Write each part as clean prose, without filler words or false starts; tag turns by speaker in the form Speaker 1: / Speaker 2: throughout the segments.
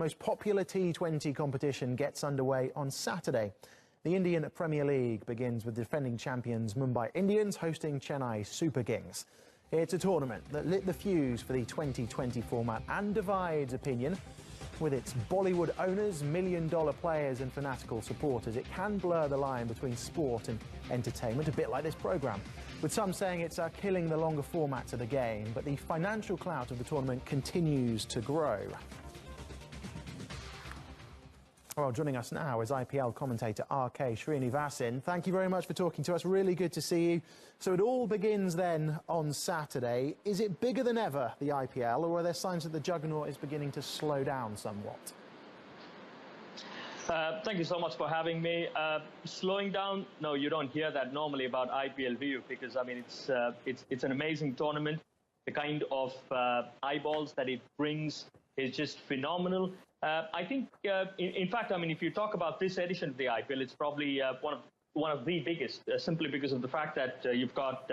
Speaker 1: Most popular T20 competition gets underway on Saturday. The Indian Premier League begins with defending champions Mumbai Indians hosting Chennai Super Kings. It's a tournament that lit the fuse for the 2020 format and divides opinion. With its Bollywood owners, million-dollar players and fanatical supporters, it can blur the line between sport and entertainment, a bit like this programme. With some saying it's killing the longer formats of the game, but the financial clout of the tournament continues to grow. Well, joining us now is IPL commentator R.K. Srinivasan. Thank you very much for talking to us. Really good to see you. So it all begins then on Saturday. Is it bigger than ever, the IPL, or are there signs that the juggernaut is beginning to slow down somewhat?
Speaker 2: Thank you so much for having me. Slowing down? No, you don't hear that normally about IPL, do you? Because, I mean, it's an amazing tournament. The kind of eyeballs that it brings is just phenomenal. I think, in fact, I mean, if you talk about this edition of the IPL, it's probably one of the biggest, simply because of the fact that you've got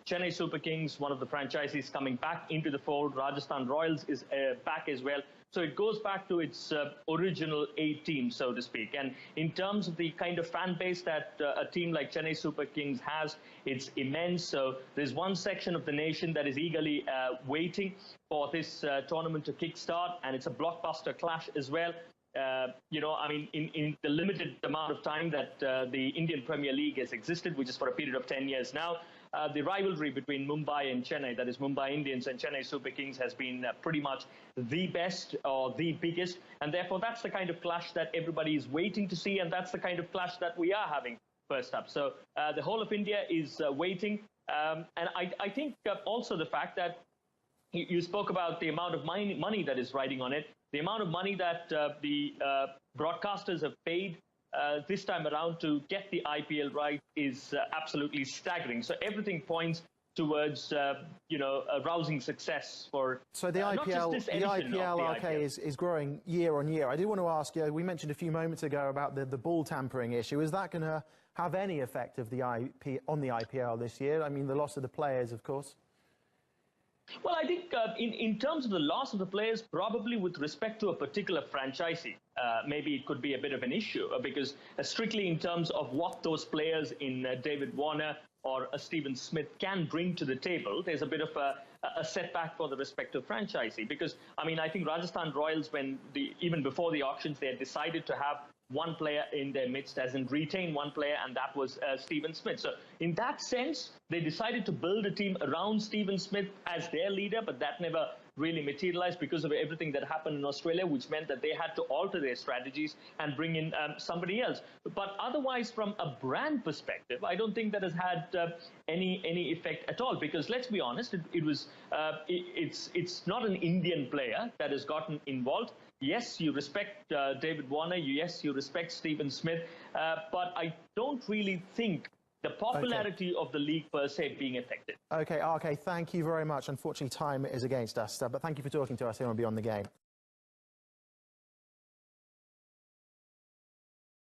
Speaker 2: Chennai Super Kings, one of the franchises, coming back into the fold. Rajasthan Royals is back as well. So it goes back to its original 8 teams, so to speak. And in terms of the kind of fan base that a team like Chennai Super Kings has, it's immense. So there's one section of the nation that is eagerly waiting for this tournament to kickstart, and it's a blockbuster clash as well. You know, I mean, in the limited amount of time that the Indian Premier League has existed, which is for a period of 10 years now, the rivalry between Mumbai and Chennai, that is Mumbai Indians and Chennai Super Kings, has been pretty much the best or the biggest. And therefore, that's the kind of clash that everybody is waiting to see. And that's the kind of clash that we are having first up. So the whole of India is waiting. And I think also the fact that you spoke about the amount of money that is riding on it. The amount of money that the broadcasters have paid this time around to get the IPL right is absolutely staggering. So everything points towards, you know, a rousing success for
Speaker 1: so the IPL, is growing year on year. I do want to ask you, we mentioned a few moments ago about the ball tampering issue. Is that going to have any effect of the on the IPL this year? I mean, the loss of the players, of course.
Speaker 2: Well, I think in terms of the loss of the players, probably with respect to a particular franchisee, maybe it could be a bit of an issue because strictly in terms of what those players in David Warner or Stephen Smith can bring to the table, there's a bit of a setback for the respective franchisee. Because, I mean, I think Rajasthan Royals, even before the auctions, they had decided to have one player in their midst, as in retain one player, and that was Stephen Smith. So in that sense, they decided to build a team around Stephen Smith as their leader, but that never really materialized because of everything that happened in Australia, which meant that they had to alter their strategies and bring in somebody else. But otherwise, from a brand perspective, I don't think that has had any effect at all, because let's be honest, it's not an Indian player that has gotten involved. Yes, you respect David Warner. Yes, you respect Stephen Smith. But I don't really think the popularity of the league per se being affected.
Speaker 1: OK, RK, thank you very much. Unfortunately, time is against us. But thank you for talking to us here on Beyond the Game.